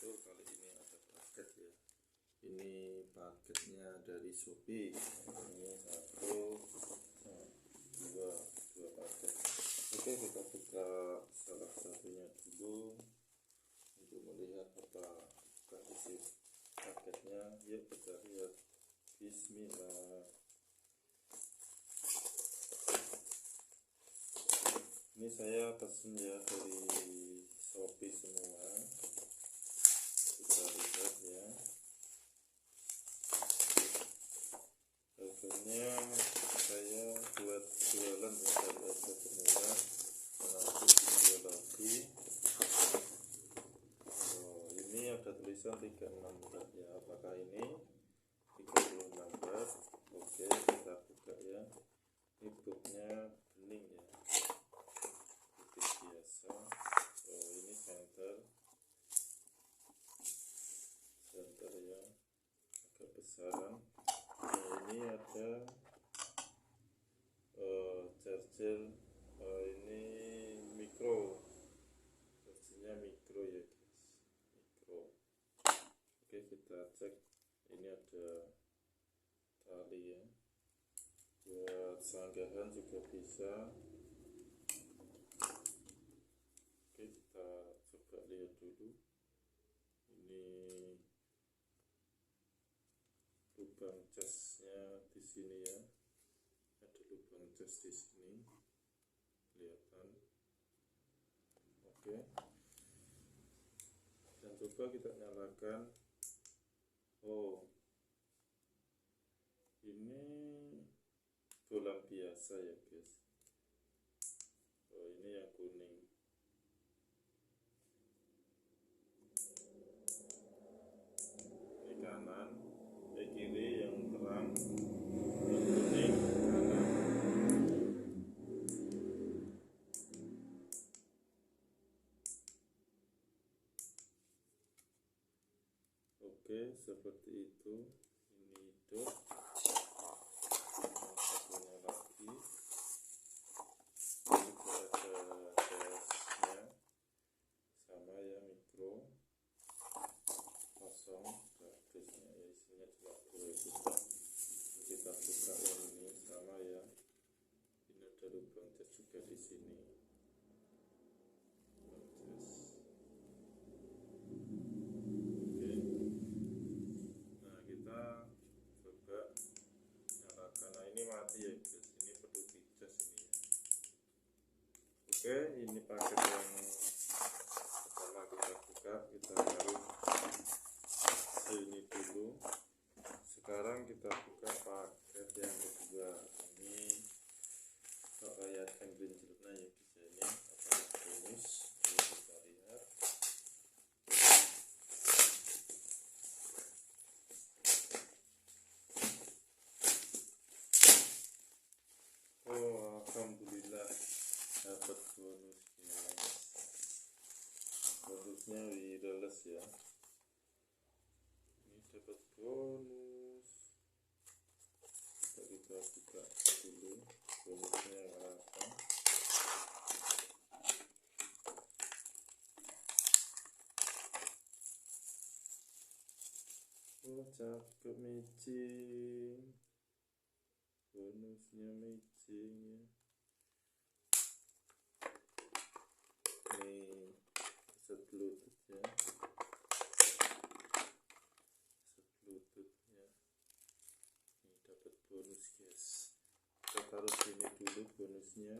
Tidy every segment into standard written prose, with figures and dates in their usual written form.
bro, kali ini ada paket ya. Ini paketnya dari Shopee. Ini satu, dua paket. Oke, kita buka salah satunya dulu untuk melihat apa isi paketnya. Yuk kita lihat. Bismillah. Ini saya pesen ya dari Shopee semua. Kita lihat ya. Harganya saya buat jualan ya, dari harga termurah nanti dijual lagi. Oh, ini ada tulisan 36 ya. Apakah ini 36 baht? Oke, kita buka ya. Ini booknya bening ya, biasa. Oh, ini center ya, agak besaran. Nah, ini ada charger. Ini mikro, chargernya mikro ya guys, mikro. Oke, kita cek. Ini ada tali ya, buat sanggahan juga bisa. Oke, kita coba lihat dulu. Ini lubang casnya di sini ya, ada lubang cas di sini, kelihatan. Oke, dan coba kita nyalakan. Oh, ini bola biasa ya guys. Oh, ini yang kuning. Ini kanan, kiri yang terang, yang kuning kanan. Oke, seperti itu. Ini hidup. Satunya lagi. Ini juga ada gasnya, sama ya, mikro, kosong. Gasnya ya, isinya cuma 2 juta. Kita buka yang ini, sama ya. Ini ada lubang cas juga di sini. Nah, ini mati ya guys, ini perlu dicas ini ya. Oke, ini paket yang pertama kita buka, kita taruh ini dulu. Sekarang kita buka paket yang kedua. Ini rakyat gerinjelnya ya guys, ini apa bonus. Kita lihat. Oh, alhamdulillah dapat bonus guys. Bonusnya wireless ya. Ini dapat bonus. Kita buka dulu bonusnya apa. Oh, cakep, matching. Bonusnya matching ya. Nih, set bluetooth ya, ini dapat bonus guys. Kita taruh sini dulu bonusnya.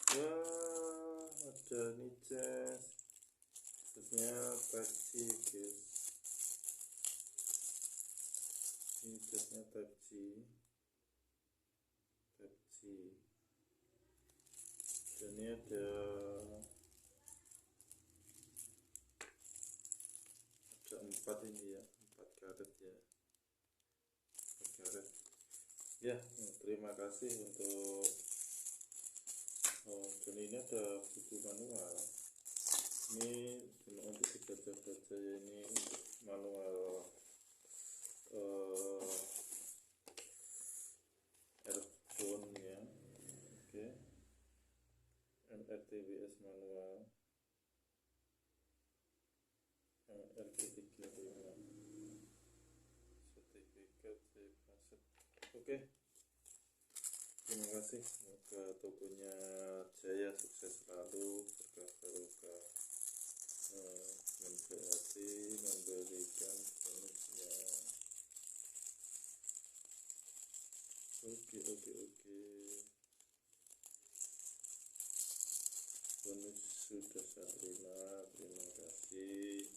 Ya, ada nih casnya Type-C guys. Ini casnya Type-C. Dan ini ada 4 ini ya, 4 karet ya. garet ya. Terima kasih untuk dan ini ada buku manual, ini cuma untuk dibaca-baca ya, ini manual earphone ya. Oke, NRTBS manual RG35 sertifikat paset. Oke, terima kasih, semoga tokonya jaya, sukses selalu, berkah barokah, menjadi memberikan bonusnya. Oke, bonus sudah saya terima, terima kasih.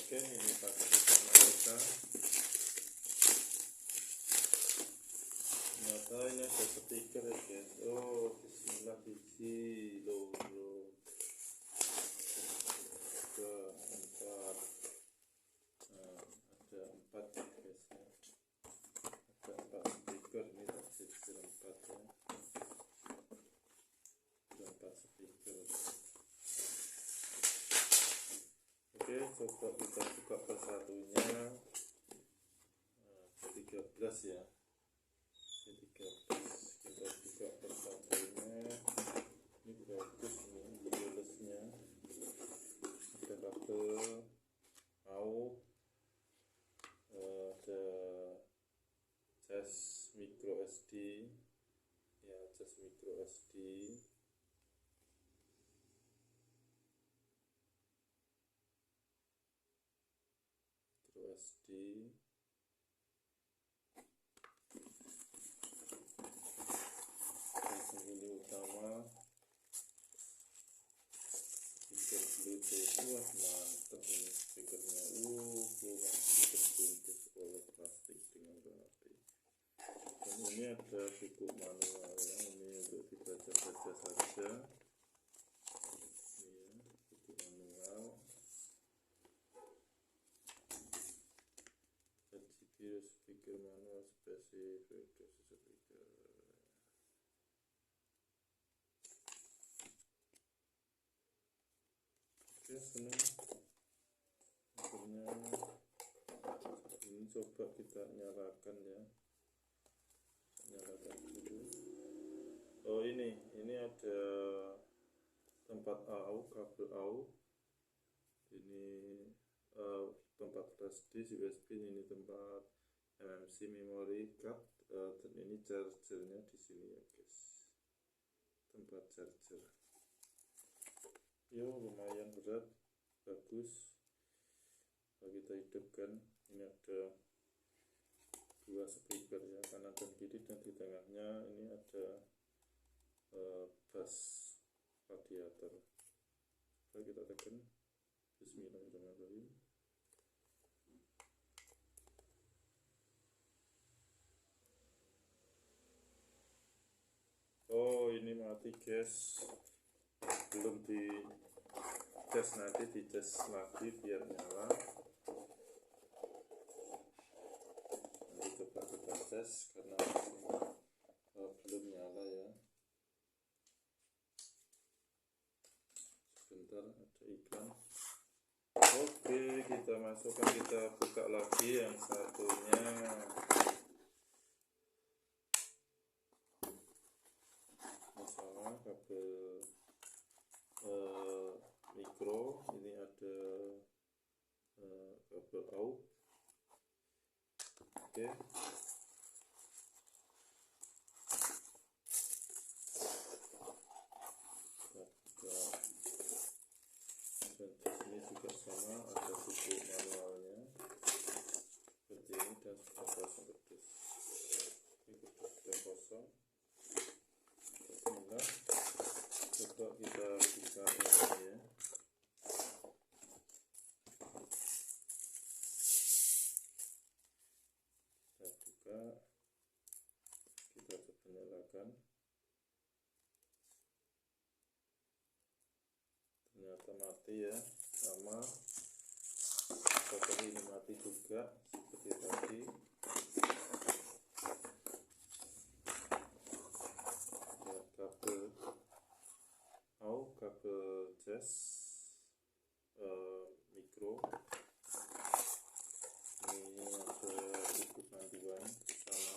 Oke, ini paket utama kita. Ternyata ini ada stiker ya guys. Oh, bismillah, biji logo. 4. Nah, ada 4 ya guys ya. Ada 4 stiker, ini tak stiker 4 ya. Ada 4 stiker. Oke, coba kita buka persatunya. Ke-13 ya. Ke-13 kita buka persatunya. Ini bagus nih wirelessnya. Ada kabel AUX, ada cas micro SD ya, cas micro SD. Ini utama speaker Bluetooth. Wah, mantap ini speakernya. Masih terbungkus oleh plastik dengan rapi. Dan ini ada buku manualnya, ini untuk dibaca-baca saja. Buku manual. RGB speaker manual spesifikasi speaker. Oke, senang. Akhirnya ini coba kita nyalakan ya. Nyalakan dulu. Oh, ini ada tempat AUX, kabel AUX. Ini tempat flash disk USB, ini tempat MMC memory card, dan ini chargernya di sini ya guys, tempat charger. Yo, lumayan berat, bagus. Kita hidupkan. Ini ada 2 speaker ya, kanan dan kiri, dan di tengahnya ini ada bass radiator. Coba kita tekan. Bismillahirrahmanirrahim. Oh, ini mati guys, belum di tes, nanti di tes lagi biar nyala. Nanti coba kita tes karena masih belum nyala ya. Sebentar, ada iklan. Oke, kita masukkan, kita buka lagi yang satunya. Sama kabel mikro, ini ada kabel AUX. Oke. Dan di sini juga sama, ada buku manualnya seperti ini, dan sudah kosong kerdus. Ini kerdus sudah kosong. Bismillah. Coba kita buka ini ya. nyalakan, ternyata mati ya, sama seperti ini mati juga seperti tadi. Lihat kabel jas mikro ini ada buku panduan sama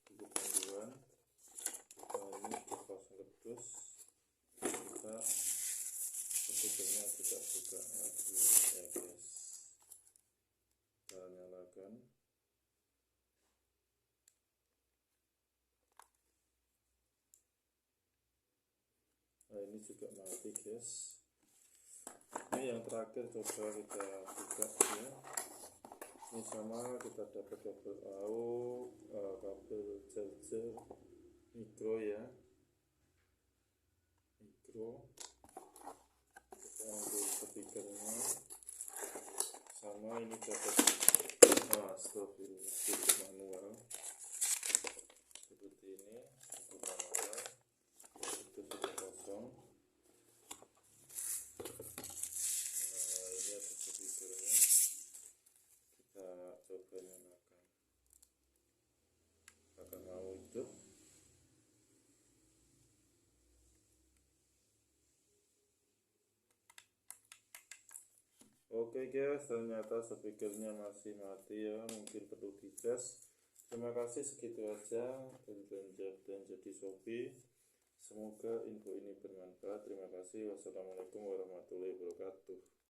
buku panduan. Ini dipasang kardus, kita petugasnya juga lagi ya guys. Kita nyalakan. Nah ini juga mati guys. Ini yang terakhir coba kita buka ya. Ini sama kita dapat kabel AUX, kabel charger mikro ya, mikro. Kita ambil speakernya, sama ini dapat stop manual seperti ini, stop manual. Itu sudah kosong. Ini ada speakernya, kita coba nyalakan. Akan mau hidup. Oke guys, ternyata speakernya masih mati ya, mungkin perlu dicas. Terima kasih, segitu aja belanja di Shopee. Semoga info ini bermanfaat. Terima kasih. Wassalamualaikum warahmatullahi wabarakatuh.